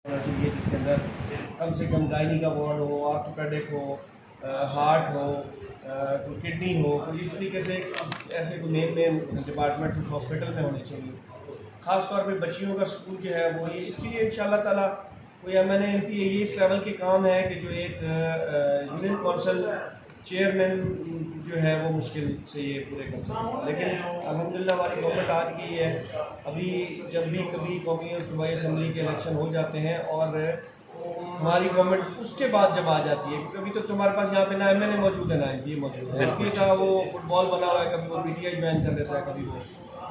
होना चाहिए जिसके अंदर कम से कम गायनी का वार्ड हो, ऑर्थोपेडिक हो, हार्ट हो, कोई किडनी हो, कोई इस तरीके से ऐसे कोई मेन डिपार्टमेंट्स उस हॉस्पिटल में होने चाहिए। ख़ास तौर पे बच्चियों का स्कूल जो है वो ये इसके लिए इंशाल्लाह ताला कोई MNA MP ये इस लेवल के काम है कि जो एक यूनियन कौंसिल चेयरमैन जो है वो मुश्किल से ये पूरे कर सकते हैं। लेकिन अल्हम्दुलिल्लाह हमारी गवर्नमेंट आ गई है। अभी जब भी कभी कौमी और सूबाई असम्बली के इलेक्शन हो जाते हैं और हमारी गवर्नमेंट उसके बाद जब आ जाती है, क्योंकि अभी तो तुम्हारे पास यहाँ पे ना MNA मौजूद है ना MP मौजूद है। MP का वो फुटबॉल बना हुआ है, कभी वो PTI ज्वाइन कर लेता है, कभी वो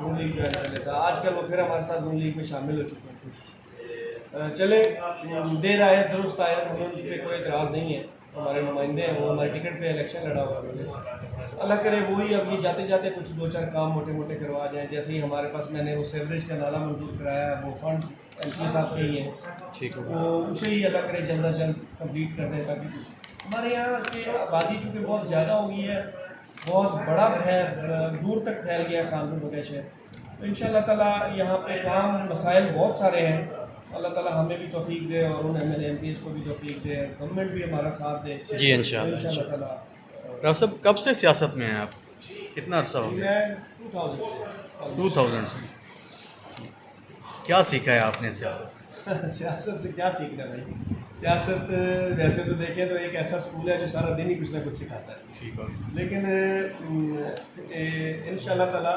नून लीग ज्वाइन कर लेता है। आजकल वो फिर हमारे साथ नून लीग में शामिल हो चुके हैं। चले देर आए दुरुस्त आए, हमें उन पर कोई एतराज़ नहीं है। हमारे नुमाइंदे हैं, वो हमारे टिकट पे इलेक्शन लड़ा हुआ है। अल्लाह करे वही अब ये जाते जाते कुछ दो चार काम मोटे मोटे करवा जाएँ। जैसे ही हमारे पास मैंने वो सेवरेज का नाला मंजूर कराया है, वो फंड्स MP साहब के ही हैं, ठीक है। वो उसे ही अल्लाह करे जल्द अज जल्द कंप्लीट कर दें, ताकि कुछ हमारे यहाँ की आबादी चूँकि बहुत ज़्यादा हो गई है, बहुत बड़ा दूर तक फैल गया है खानपुर वगैरह शहर। तो इंशाअल्लाह ताला यहाँ पे काम मसाइल बहुत सारे हैं। अल्लाह ताला हमें भी तौफीक दे और उन MNA MPs को भी तौफीक दे, गवर्नमेंट भी हमारा साथ दे जी इंशाअल्लाह। ताला। राव साहब कब से सियासत में हैं आप? कितना अर्सा हो गया? मैं 2000 2000 से। क्या सीखा है आपने सियासत से? सियासत से क्या सीखना भाई? सियासत वैसे तो देखें तो एक ऐसा स्कूल है जो सारा दिन ही कुछ ना कुछ सिखाता है। ठीक है। लेकिन इंशाअल्लाह ताला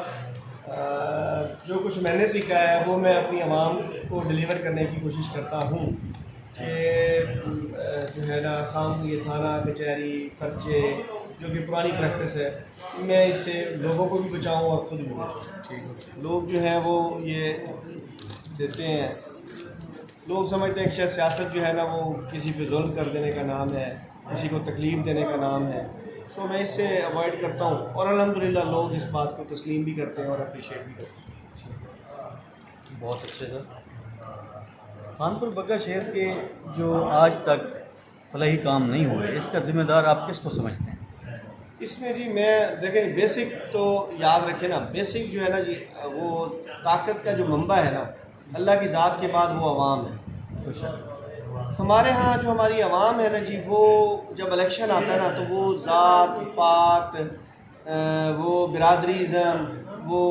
जो कुछ मैंने सीखा है वो मैं अपनी आवाम को डिलीवर करने की कोशिश करता हूँ कि जो है ना खाम ये थाना कचहरी पर्चे जो कि पुरानी प्रैक्टिस है, मैं इससे लोगों को भी बचाऊँ और ख़ुद भी बचाऊँ। ठीक है। लोग जो हैं वो ये देते हैं, लोग समझते हैं कि शायद सियासत जो है ना वो किसी पे जुल्म कर देने का नाम है, किसी को तकलीफ़ देने का नाम है। सो मैं इससे अवॉइड करता हूँ और अल्हम्दुलिल्लाह लोग इस बात को तस्लीम भी करते हैं और अप्रिशिएट भी करते हैं। बहुत अच्छे सर। कानपुर बग्गा शहर के जो आज तक फलाही काम नहीं हुए, इसका ज़िम्मेदार आप किसको समझते हैं? इसमें जी मैं देखें बेसिक तो याद रखें ना, बेसिक जो है ना जी वो ताकत का जो मंबा है ना अल्लाह की ज़ात के बाद वो अवाम है। हमारे यहाँ जो हमारी आवाम है ना जी, वो जब इलेक्शन आता है ना तो वो ज़ात पात वो बिरादरीज़म वो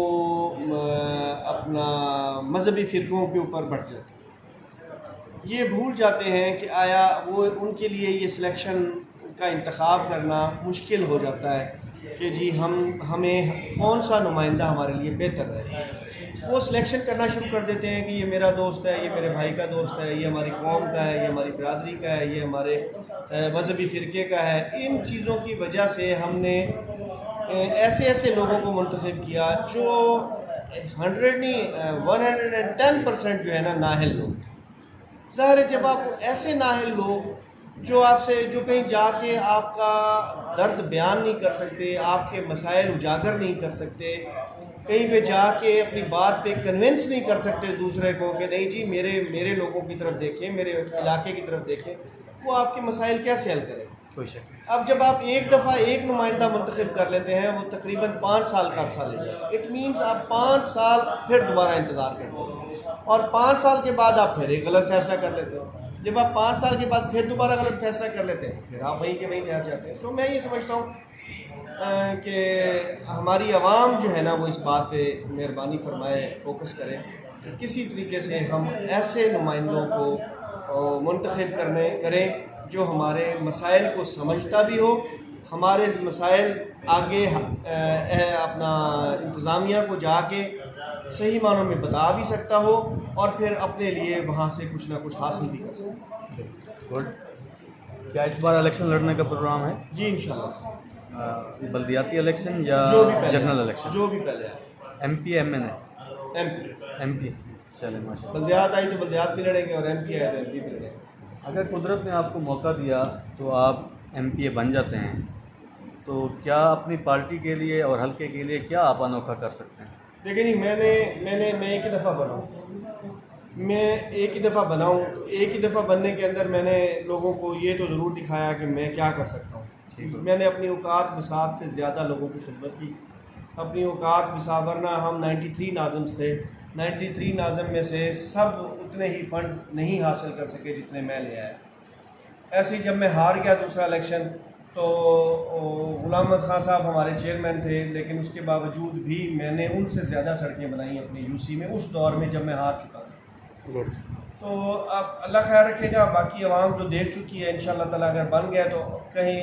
अपना मजहबी फ़िरक़ों के ऊपर बढ़ जाते हैं। ये भूल जाते हैं कि आया वो उनके लिए ये सिलेक्शन का इंतखाब करना मुश्किल हो जाता है कि जी हमें कौन सा नुमाइंदा हमारे लिए बेहतर है। वो सिलेक्शन करना शुरू कर देते हैं कि ये मेरा दोस्त है, ये मेरे भाई का दोस्त है, ये हमारी कौम का है, ये हमारी बिरादरी का है, ये हमारे मजहबी फ़िरके का है। इन चीज़ों की वजह से हमने ऐसे ऐसे लोगों को मुंतखब किया जो 100 नहीं 110% जो है ना नाहिल लोग। ज़ाहिर है जब आप ऐसे नाहिल लोग जो आपसे जो कहीं जाके आपका दर्द बयान नहीं कर सकते, आपके मसाइल उजागर नहीं कर सकते, कहीं पे जाके अपनी बात पे कन्विंस नहीं कर सकते दूसरे को कि नहीं जी मेरे लोगों की तरफ देखें, मेरे इलाके की तरफ देखें, वो आपके मसाइल कैसे हल करें? कोई शक नहीं। अब जब आप एक दफ़ा एक नुमाइंदा मुंतखब कर लेते हैं, वो तकरीबन 5 साल का अरसा ले जाता है। इट मीन्स आप 5 साल फिर दोबारा इंतज़ार करते हैं और 5 साल के बाद आप फिर एक गलत फैसला कर लेते हो। जब आप 5 साल के बाद फिर दोबारा गलत फैसला कर लेते हैं, फिर आप वहीं के वहीं ठहर जाते हैं। तो मैं ये समझता हूँ कि हमारी आवाम जो है ना वो इस बात पे मेहरबानी फरमाए, फोकस करें कि किसी तरीके से हम ऐसे नुमाइंदों को मुंतखब करें जो हमारे मसाइल को समझता भी हो, हमारे मसाइल आगे अपना इंतज़ामिया को जाके सही मानों में बता भी सकता हो और फिर अपने लिए वहाँ से कुछ ना कुछ हासिल भी कर सकता। गुड। क्या इस बार इलेक्शन लड़ने का प्रोग्राम है? जी इंशाल्लाह। बल्दियाती इलेक्शन या जो भी जनरल इलेक्शन? जो भी पहले है। MP MNA? MP चले माशा। बल्दियात आई तो बल्दियात भी लड़ेंगे और MP आए तो MP भी लड़ेंगे। अगर कुदरत ने आपको मौका दिया तो आप MPA बन जाते हैं, तो क्या अपनी पार्टी के लिए और हल्के के लिए क्या आप अनोखा कर सकते हैं? देखिए नहीं मैं एक ही दफ़ा बनाऊँ, मैं एक ही दफ़ा बनाऊँ तो एक ही दफ़ा बनने के अंदर मैंने लोगों को ये तो ज़रूर दिखाया कि मैं क्या कर सकता हूँ। मैंने अपनी औकात बिसात से ज़्यादा लोगों की खिदमत की, अपनी औकात बिसा, वरना हम 93 नाज़िम्स थे, 93 नाज़िम में से सब उतने ही फंड्स नहीं हासिल कर सके जितने मैं ले आया। ऐसे ही जब मैं हार गया दूसरा इलेक्शन तो गुलाम अहमद खान साहब हमारे चेयरमैन थे, लेकिन उसके बावजूद भी मैंने उनसे ज़्यादा सड़कें बनाई अपनी यूसी में उस दौर में जब मैं हार चुका था। तो अब अल्लाह ख्याल रखेगा, बाकी आवाम जो देख चुकी है इंशाअल्लाह ताला अगर बन गया तो कहीं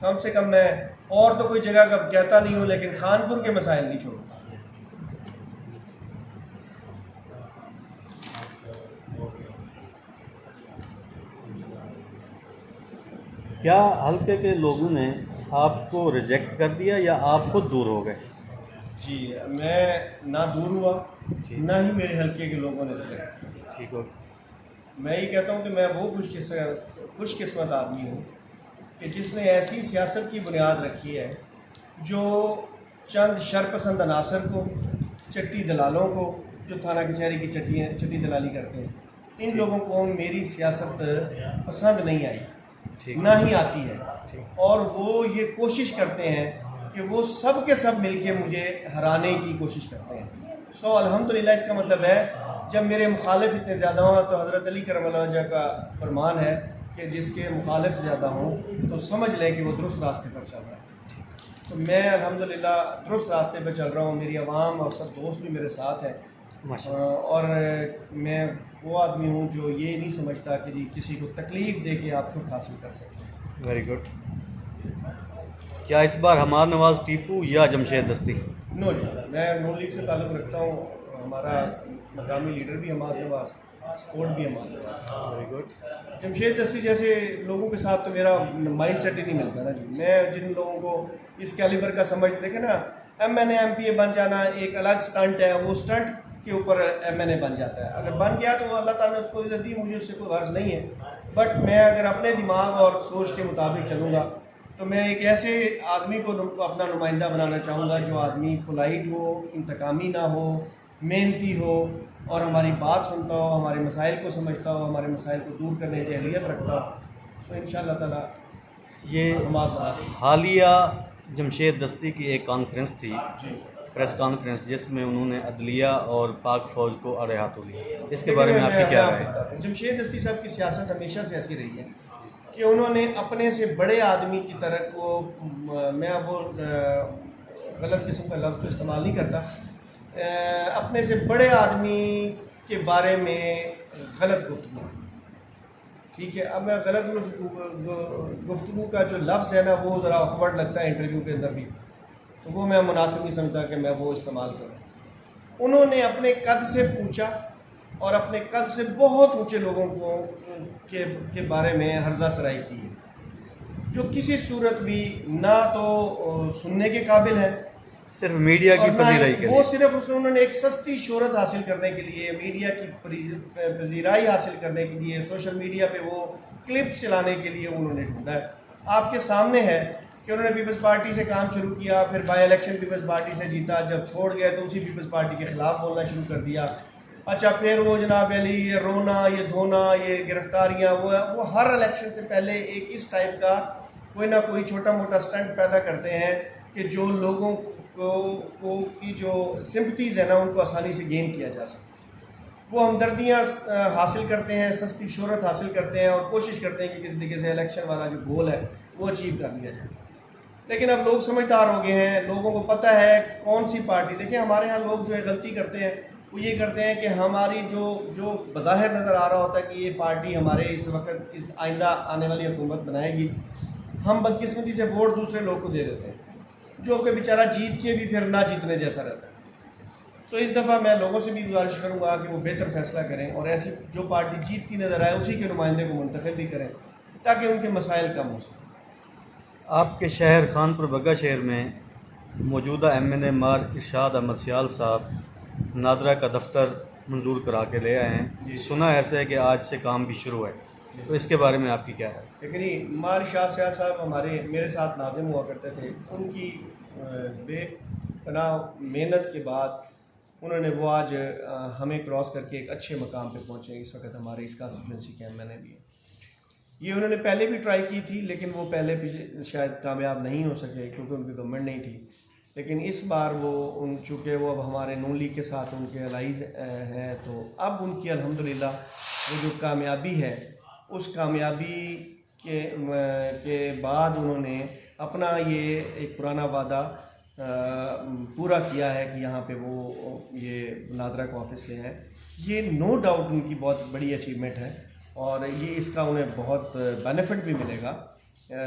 कम से कम मैं और तो कोई जगह का कहता नहीं हूँ, लेकिन खानपुर के मसाइल नहीं छोड़ूंगा। क्या हल्के के लोगों ने आपको रिजेक्ट कर दिया या आप खुद दूर हो गए? जी, मैं ना दूर हुआ, ना ही मेरे हल्के के लोगों ने रिजेक्ट किया। ठीक हो। मैं ये कहता हूँ कि मैं वो खुशकिस्मत आदमी हूँ कि जिसने ऐसी सियासत की बुनियाद रखी है जो चंद शरपसंद अनासर को, चट्टी दलालों को, जो थाना कचहरी की चट्टी दलाली करते हैं, इन लोगों को मेरी सियासत पसंद नहीं आई, ना ही आती है। और वो ये कोशिश करते हैं कि वो सब के सब मिलके मुझे हराने की कोशिश करते हैं। सो अल्हम्दुलिल्लाह, इसका मतलब है जब मेरे मुखालिफ इतने ज़्यादा हों तो हज़रत अली करमल्लाहु वजह का फरमान है कि जिसके मुखालिफ ज़्यादा हों तो समझ लें कि वो दुरुस्त रास्ते पर चल रहा है। तो मैं अल्हम्दुलिल्लाह दुरुस्त रास्ते पर चल रहा हूँ, मेरी आवाम और सब दोस्त भी मेरे साथ हैं। और मैं वो आदमी हूँ जो ये नहीं समझता कि जी किसी को तकलीफ़ दे के आप सुख हासिल कर सकते हैं। Very good. क्या इस बार हमार नवाज़ टीपू या जमशेद दस्ती? नो जी, मैं नून लीग से ताल्लुक़ रखता हूँ। हमारा मकामी लीडर भी हमाद नवाज़, सपोर्ट भी हमाद नवाज़। Very good. जमशेद दस्ती जैसे लोगों के साथ तो मेरा माइंड सेट ही नहीं मिलता ना जी। मैं जिन लोगों को इस कैलिबर का समझ देखे ना, MNA MPA बन जाना एक अलग स्टंट है, वो स्टंट के ऊपर MNA बन जाता है। अगर बन गया तो अल्लाह ताला ने उसको इज़्ज़त दी, मुझे उससे कोई गर्ज नहीं है। बट मैं अगर अपने दिमाग और सोच के मुताबिक चलूँगा तो मैं एक ऐसे आदमी को अपना नुमाइंदा बनाना चाहूँगा जो आदमी पोलाइट हो, इंतकामी ना हो, मेहनती हो और हमारी बात सुनता हो, हमारे मसाइल को समझता हो, हमारे मसाइल को दूर करने की अहलियत रखता हो। सो इंशाअल्लाह ताला ये हालिया जमशेद दस्ती की एक कॉन्फ्रेंस थी, प्रेस कॉन्फ्रेंस, जिसमें उन्होंने अदलिया और पाक फ़ौज को अड़े हाथों लिया। इसके बारे में आपकी क्या राय है? जमशेद दस्ती साहब की सियासत हमेशा से ऐसी रही है कि उन्होंने अपने से बड़े आदमी की तरह को, मैं अब वो गलत किस्म का लफ्ज़ तो इस्तेमाल नहीं करता, अपने से बड़े आदमी के बारे में गलत गुफ्तगू। ठीक है, अब मैं गलत गुफ्तगू का जो लफ्ज़ है ना वो ज़रा ऑकवर्ड लगता है इंटरव्यू के अंदर भी, तो वो मैं मुनासिब नहीं समझता कि मैं वो इस्तेमाल करूँ। उन्होंने अपने कद से पूछा और अपने कद से बहुत ऊंचे लोगों को के बारे में हर्जा सराई की है, जो किसी सूरत भी ना तो सुनने के काबिल है, सिर्फ मीडिया की पजीराई के वो सिर्फ उन्होंने एक सस्ती शोहरत हासिल करने के लिए, मीडिया की पजीराई हासिल करने के लिए, सोशल मीडिया पे वो क्लिप्स चलाने के लिए उन्होंने ढूंढा है। आपके सामने है कि उन्होंने पीपल्स पार्टी से काम शुरू किया, फिर बाई इलेक्शन पीपल्स पार्टी से जीता, जब छोड़ गए तो उसी पीपल्स पार्टी के ख़िलाफ़ बोलना शुरू कर दिया। अच्छा, फिर वो जनाब अली, ये रोना, ये धोना, ये गिरफ्तारियाँ, वो हर इलेक्शन से पहले एक इस टाइप का कोई ना कोई छोटा मोटा स्टंट पैदा करते हैं कि जो लोगों को की जो सिंपथीज़ है ना उनको आसानी से गेन किया जा सके। वो हमदर्दियाँ हासिल करते हैं, सस्ती शोहरत हासिल करते हैं और कोशिश करते हैं कि किस तरीके से इलेक्शन वाला जो गोल है वो अचीव कर लिया जाए। लेकिन अब लोग समझदार हो गए हैं, लोगों को पता है कौन सी पार्टी। देखिए, हमारे यहाँ लोग जो है गलती करते हैं, वो ये करते हैं कि हमारी जो बज़ाहिर नज़र आ रहा होता है कि ये पार्टी हमारे इस वक्त इस आइंदा आने वाली हुकूमत बनाएगी, हम बदकिस्मती से वोट दूसरे लोग को दे देते हैं, जो कि बेचारा जीत के भी फिर ना जीतने जैसा रहता है। सो इस दफ़ा मैं लोगों से भी गुजारिश करूँगा कि वो बेहतर फैसला करें और ऐसी जो पार्टी जीतती नज़र आए उसी के नुमाइंदे को मुंतखब भी करें ताकि उनके मसाइल कम हो सकें। आपके शहर खानपुर बग्गा शहर में मौजूदा MNA मार इरशाद अहमद सियाल साहब नादरा का दफ्तर मंजूर करा के ले आए हैं। सुना ऐसा है कि आज से काम भी शुरू है, तो इसके बारे में आपकी क्या है? लेकिन मार इरशाद सियाल साहब मेरे साथ नाज़िम हुआ करते थे। उनकी बेपनाह मेहनत के बाद उन्होंने वो आज हमें क्रॉस करके एक अच्छे मकाम पे पहुँचे। इस वक्त हमारे इस कॉन्स्टिट्यूंसी के MNA भी है। ये उन्होंने पहले भी ट्राई की थी, लेकिन वो पहले भी शायद कामयाब नहीं हो सके क्योंकि उनकी गवर्नमेंट नहीं थी। लेकिन इस बार वो चूँकि वो अब हमारे नून लीग के साथ उनके अलाइज हैं, तो अब उनकी अल्हम्दुलिल्लाह वो जो कामयाबी है, उस कामयाबी के बाद उन्होंने अपना ये एक पुराना वादा पूरा किया है कि यहाँ पे वो ये नादरा को ऑफिस ले आए। ये नो डाउट उनकी बहुत बड़ी अचीवमेंट है और ये इसका उन्हें बहुत बेनिफिट भी मिलेगा।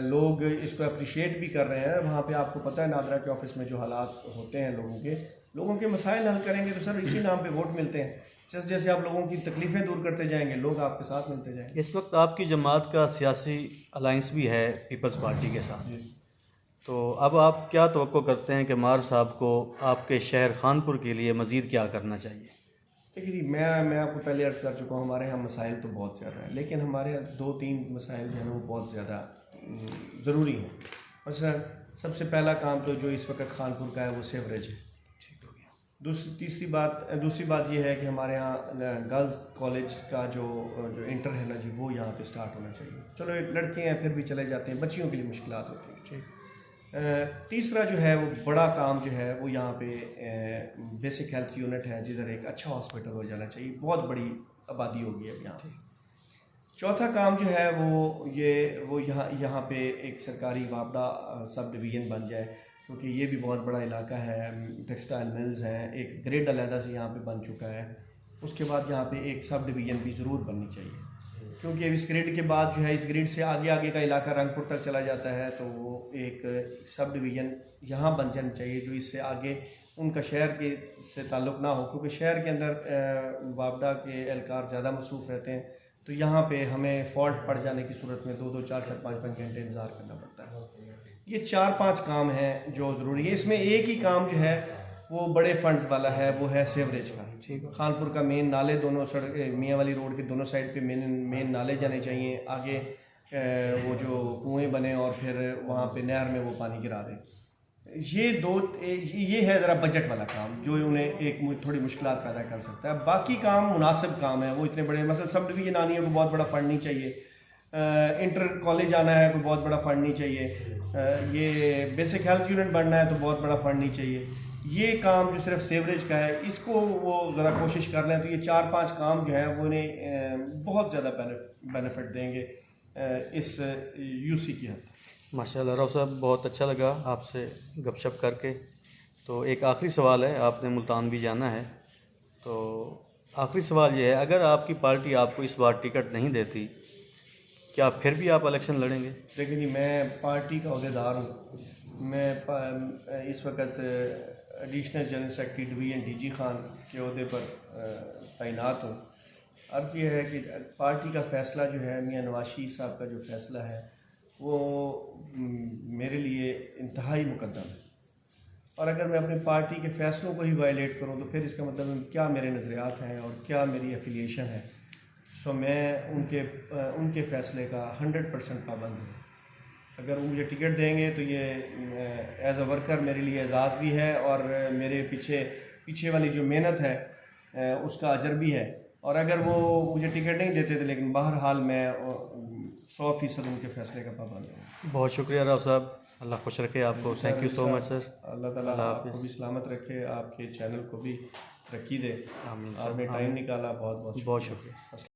लोग इसको अप्रिशिएट भी कर रहे हैं। वहाँ पे आपको पता है नादरा के ऑफिस में जो हालात होते हैं लोगों के मसाइल हल करेंगे तो सर इसी नाम पे वोट मिलते हैं। जैसे जैसे आप लोगों की तकलीफ़ें दूर करते जाएंगे, लोग आपके साथ मिलते जाएंगे। इस वक्त आपकी जमात का सियासी अलाइंस भी है पीपल्स पार्टी के साथ, तो अब आप क्या तवक्को करते हैं कि मार साहब को आपके शहर खानपुर के लिए मज़ीद क्या करना चाहिए? देखिए जी, मैं आपको पहले अर्ज़ कर चुका हूँ, हमारे यहाँ मसाइल तो बहुत ज़्यादा हैं, लेकिन हमारे यहाँ 2-3 मसाइल जो हैं वो बहुत ज़्यादा ज़रूरी हैं। मसलन सबसे पहला काम तो जो इस वक्त खानपुर का है वो सीवरेज है। दूसरी बात ये है कि हमारे यहाँ गर्ल्स कॉलेज का जो इंटर है ना जी, वो यहाँ पे स्टार्ट होना चाहिए। चलो लड़के हैं फिर भी चले जाते हैं, बच्चियों के लिए मुश्किलात होती हैं। तीसरा जो है वो बड़ा काम जो है वो यहाँ पे बेसिक हेल्थ यूनिट है, जिधर एक अच्छा हॉस्पिटल हो जाना चाहिए। बहुत बड़ी आबादी होगी अब यहाँ। चौथा काम जो है वो यहाँ पे एक सरकारी वापडा सब डिवीज़न बन जाए, क्योंकि ये भी बहुत बड़ा इलाका है, टेक्सटाइल मिल्स हैं, एक ग्रिड अलहदा से यहाँ पे बन चुका है। उसके बाद यहाँ पे एक सब डिवीज़न भी ज़रूर बननी चाहिए, क्योंकि अब इस ग्रिड के बाद जो है इस ग्रिड से आगे का इलाका रंगपुर तक चला जाता है, तो वो एक सब डिवीज़न यहाँ बन जानी चाहिए जो इससे आगे उनका शहर के से ताल्लुक़ ना हो, क्योंकि शहर के अंदर वापडा के एहलकार ज़्यादा मसरूफ़ रहते हैं, तो यहाँ पे हमें फॉल्ट पड़ जाने की सूरत में 2-2, 4-4, 5-5 घंटे इंतज़ार करना पड़ता है। ये 4-5 काम हैं जो ज़रूरी है। इसमें एक ही काम जो है वो बड़े फंड्स वाला है, वो है सीवरेज का। खानपुर का मेन नाले दोनों सड़क मियाँ वाली रोड के दोनों साइड पे मेन नाले जाने चाहिए, आगे वो जो कुएँ बने और फिर वहाँ पे नहर में वो पानी गिरा दें। ये है ज़रा बजट वाला काम जो उन्हें एक थोड़ी मुश्किलात पैदा कर सकता है। बाकी काम मुनासिब काम है, वो इतने बड़े मतलब सब डिवीज़न आनी है, कोई बहुत बड़ा फंड नहीं चाहिए। इंटर कॉलेज आना है, कोई बहुत बड़ा फंड नहीं चाहिए। ये बेसिक हेल्थ यूनिट बनना है तो बहुत बड़ा फंड नहीं चाहिए। ये काम जो सिर्फ सीवरेज का है, इसको वो ज़रा कोशिश कर लें तो ये 4-5 काम जो है वो उन्हें बहुत ज़्यादा बेनिफिट देंगे इस यूसी की हद। माशाल्लाह राव साहब, बहुत अच्छा लगा आपसे गपशप करके। तो एक आखिरी सवाल है, आपने मुल्तान भी जाना है, तो आखिरी सवाल ये है, अगर आपकी पार्टी आपको इस बार टिकट नहीं देती, क्या फिर भी आप इलेक्शन लड़ेंगे? देखिए जी, मैं पार्टी का अहदेदार हूँ। मैं इस वक्त additional general secretary division DG Khan के अहदे पर तैनात हूँ। अर्ज़ ये है कि पार्टी का फ़ैसला जो है, मियाँ नवाज शरीफ साहब का जो फ़ैसला है वो मेरे लिए इंतहाई मुकद्दम है, और अगर मैं अपनी पार्टी के फ़ैसलों को ही वायलेट करूं तो फिर इसका मतलब क्या मेरे नज़रियात हैं और क्या मेरी एफिलिएशन है। सो मैं उनके फ़ैसले का 100% पाबंद हूँ। अगर वो मुझे टिकट देंगे तो ये एज़ अ वर्कर मेरे लिए एजाज़ भी है और मेरे पीछे वाली जो मेहनत है उसका अजर भी है। और अगर वो मुझे टिकट नहीं देते थे, लेकिन बहरहाल मैं 100% उनके फ़ैसले का पाबंद हूँ। बहुत शुक्रिया राव साहब, अल्लाह खुश रखे आपको। Thank you so much sir. Allah ताला आपको भी सलामत रखे, आपके चैनल को भी तरक्की दे। आमीन। आपने टाइम निकाला, बहुत बहुत शुक्रिया।